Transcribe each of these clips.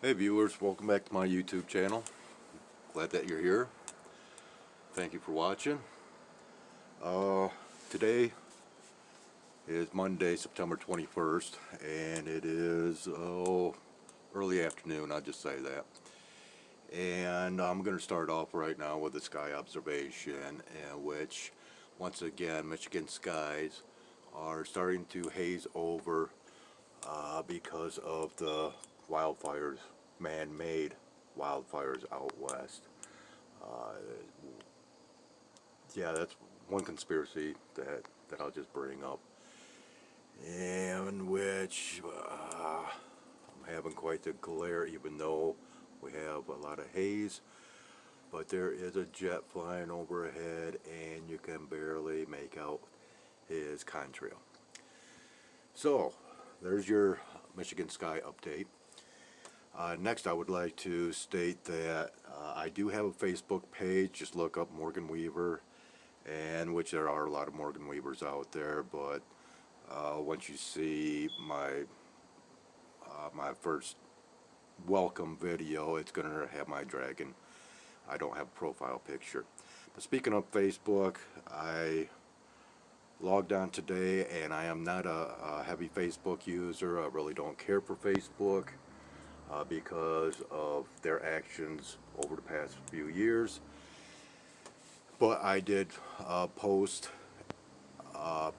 Hey viewers, welcome back to my YouTube channel. Glad that you're here. Thank you for watching. Today is Monday, September 21st, and it is early afternoon, I'll just say that. And I'm going to start off right now with a sky observation in which, once again, Michigan skies are starting to haze over because of the wildfires, man-made wildfires out west. Yeah, that's one conspiracy that I'll just bring up, and which I'm having quite the glare, even though we have a lot of haze. But there is a jet flying overhead, and you can barely make out his contrail. So, there's your Michigan sky update. Next, I would like to state that I do have a Facebook page. Just look up Morgan Weaver, and which there are a lot of Morgan Weavers out there. But once you see my first welcome video, it's going to have my dragon. I don't have a profile picture. But speaking of Facebook, I logged on today, and I am not a heavy Facebook user. I really don't care for Facebook because of their actions over the past few years. But I did post a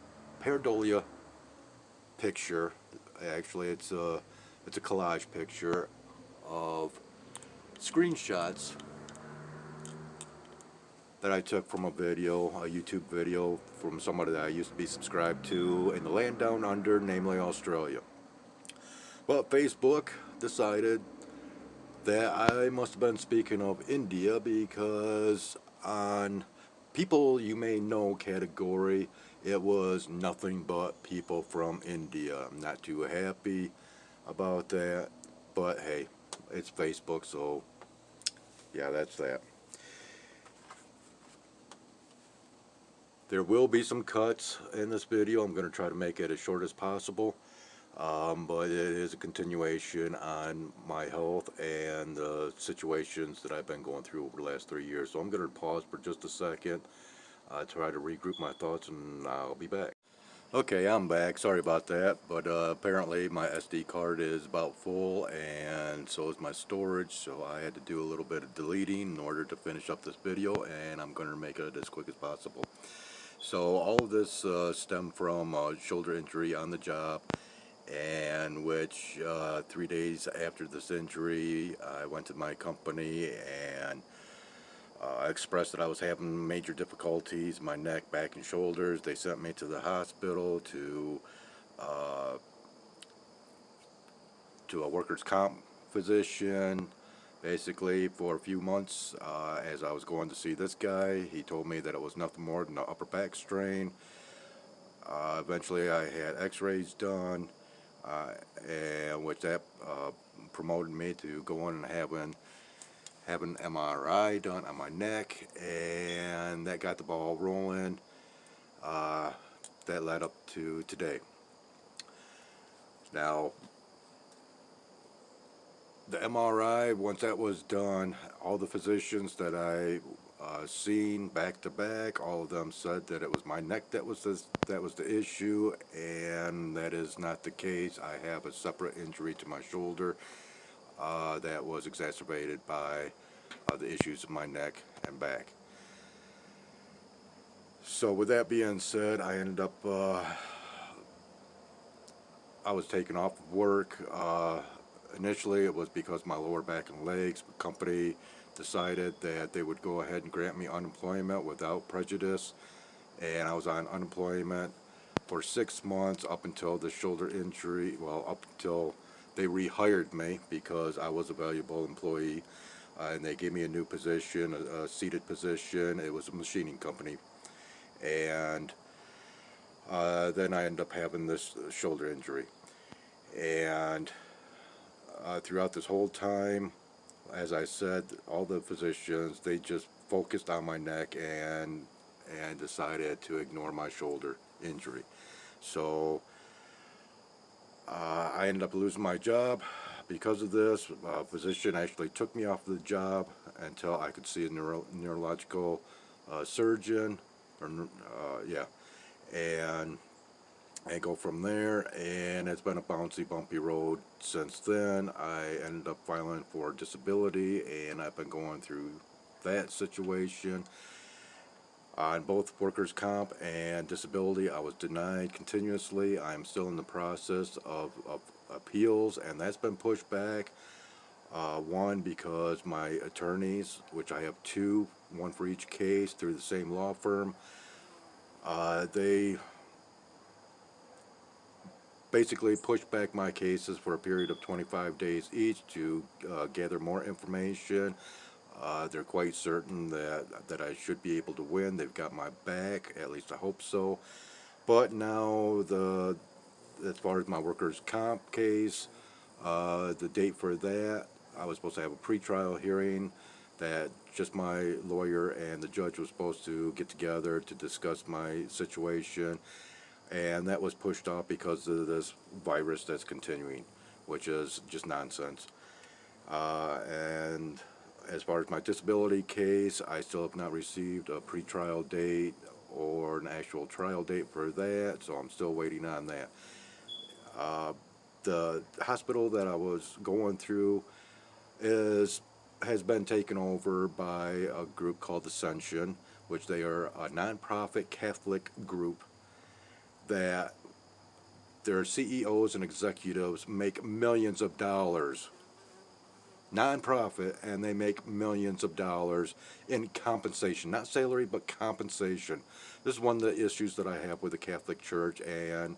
pareidolia picture. Actually, it's a collage picture of screenshots that I took from a YouTube video from somebody that I used to be subscribed to in the land down under, namely Australia. But Facebook decided that I must have been speaking of India, because on people you may know category, it was nothing but people from India. I'm not too happy about that, but hey, it's Facebook, so yeah, that's that. There will be some cuts in this video. I'm going to try to make it as short as possible. But it is a continuation on my health and the situations that I've been going through over the last 3 years. So I'm going to pause for just a second, try to regroup my thoughts, and I'll be back. Okay, I'm back. Sorry about that, but apparently my SD card is about full, and so is my storage, so I had to do a little bit of deleting in order to finish up this video, and I'm going to make it as quick as possible. So all of this stemmed from a shoulder injury on the job, and which 3 days after this injury, I went to my company and expressed that I was having major difficulties, my neck, back, and shoulders. They sent me to the hospital to a workers' comp physician, basically for a few months. As I was going to see this guy, he told me that it was nothing more than an upper back strain. Eventually I had x-rays done, and which that promoted me to go in and have an MRI done on my neck, and that got the ball rolling. That led up to today. Now, the MRI, once that was done, all the physicians that I seen back to back, all of them said that it was my neck that was the issue, and that is not the case. I have a separate injury to my shoulder that was exacerbated by the issues of my neck and back. So with that being said, I ended up I was taken off of work. Initially it was because my lower back and legs. The company decided that they would go ahead and grant me unemployment without prejudice, and I was on unemployment for 6 months up until the shoulder injury, well, up until they rehired me because I was a valuable employee, and they gave me a new position, a seated position. It was a machining company, and then I ended up having this shoulder injury. And throughout this whole time, as I said, all the physicians, they just focused on my neck and decided to ignore my shoulder injury. So I ended up losing my job because of this, a physician actually took me off the job until I could see a neurological surgeon, or yeah, and go from there. And it's been a bouncy, bumpy road since then. I ended up filing for disability, and I've been going through that situation. On both workers' comp and disability, I was denied continuously. I'm still in the process of appeals, and that's been pushed back. One, because my attorneys, which I have two, one for each case through the same law firm, they basically pushed back my cases for a period of 25 days each to gather more information. They're quite certain that I should be able to win. They've got my back, at least I hope so. But now, as far as my workers' comp case, the date for that, I was supposed to have a pretrial hearing that just my lawyer and the judge was supposed to get together to discuss my situation, and that was pushed off because of this virus that's continuing, which is just nonsense. And as far as my disability case, I still have not received a pretrial date or an actual trial date for that, so I'm still waiting on that. The hospital that I was going through has been taken over by a group called Ascension, which they are a nonprofit Catholic group that their CEOs and executives make millions of dollars. Nonprofit, and they make millions of dollars in compensation, not salary, but compensation. This is one of the issues that I have with the Catholic Church and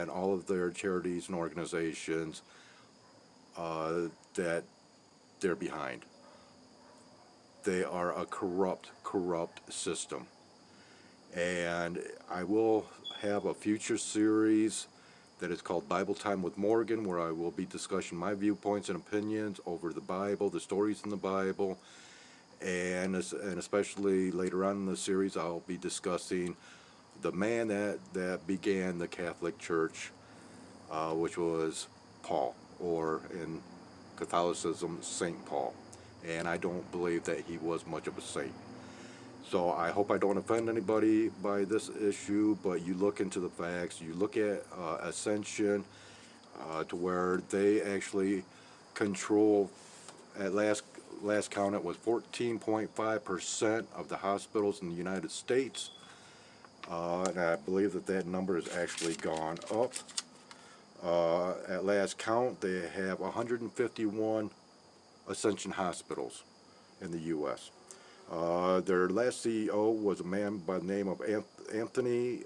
all of their charities and organizations that they're behind. They are a corrupt system. And I will have a future series that is called Bible Time with Morgan, where I will be discussing my viewpoints and opinions over the Bible, the stories in the Bible, and especially later on in the series, I'll be discussing the man that began the Catholic Church, which was Paul, or in Catholicism, Saint Paul. And I don't believe that he was much of a saint. So I hope I don't offend anybody by this issue, but you look into the facts, you look at Ascension, to where they actually control, at last count it was 14.5% of the hospitals in the United States, and I believe that number has actually gone up. At last count, they have 151 Ascension hospitals in the U.S. Their last CEO was a man by the name of Anthony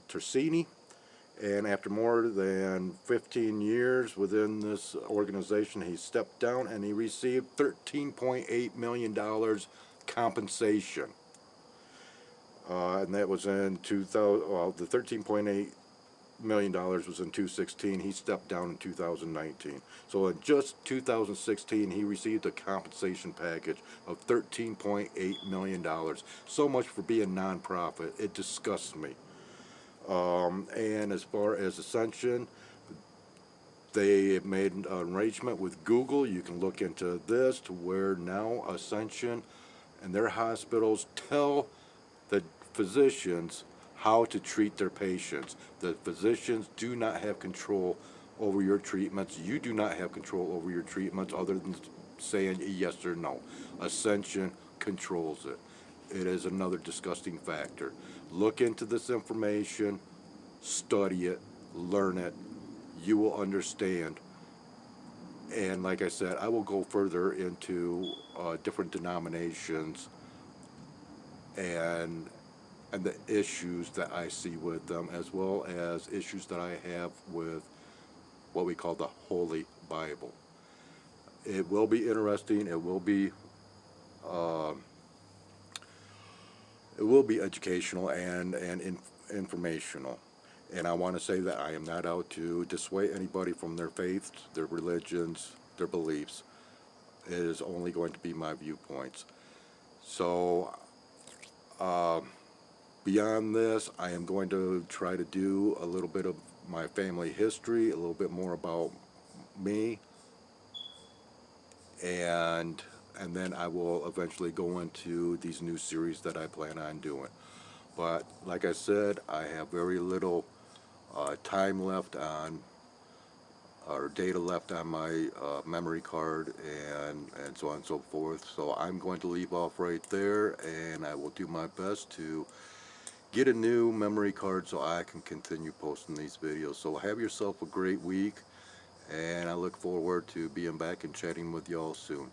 Tersini, and after more than 15 years within this organization, he stepped down and he received $13.8 million compensation. And that was in 2000. Well, the $13.8 million was in 2016. He stepped down in 2019. So in just 2016, he received a compensation package of $13.8 million. So much for being nonprofit. It disgusts me. And as far as Ascension, they have made an arrangement with Google. You can look into this, to where now Ascension and their hospitals tell the physicians how to treat their patients. The physicians do not have control over your treatments. You do not have control over your treatments other than saying yes or no. Ascension controls it. It is another disgusting factor. Look into this information, study it, learn it. You will understand. And like I said, I will go further into different denominations and the issues that I see with them, as well as issues that I have with what we call the Holy Bible. It will be interesting. It will be educational and informational. And I want to say that I am not out to dissuade anybody from their faiths, their religions, their beliefs. It is only going to be my viewpoints. So, beyond this, I am going to try to do a little bit of my family history, a little bit more about me, and then I will eventually go into these new series that I plan on doing. But like I said, I have very little time left on, or data left on my memory card, and so on and so forth. So I'm going to leave off right there, and I will do my best to get a new memory card so I can continue posting these videos. So have yourself a great week, and I look forward to being back and chatting with y'all soon.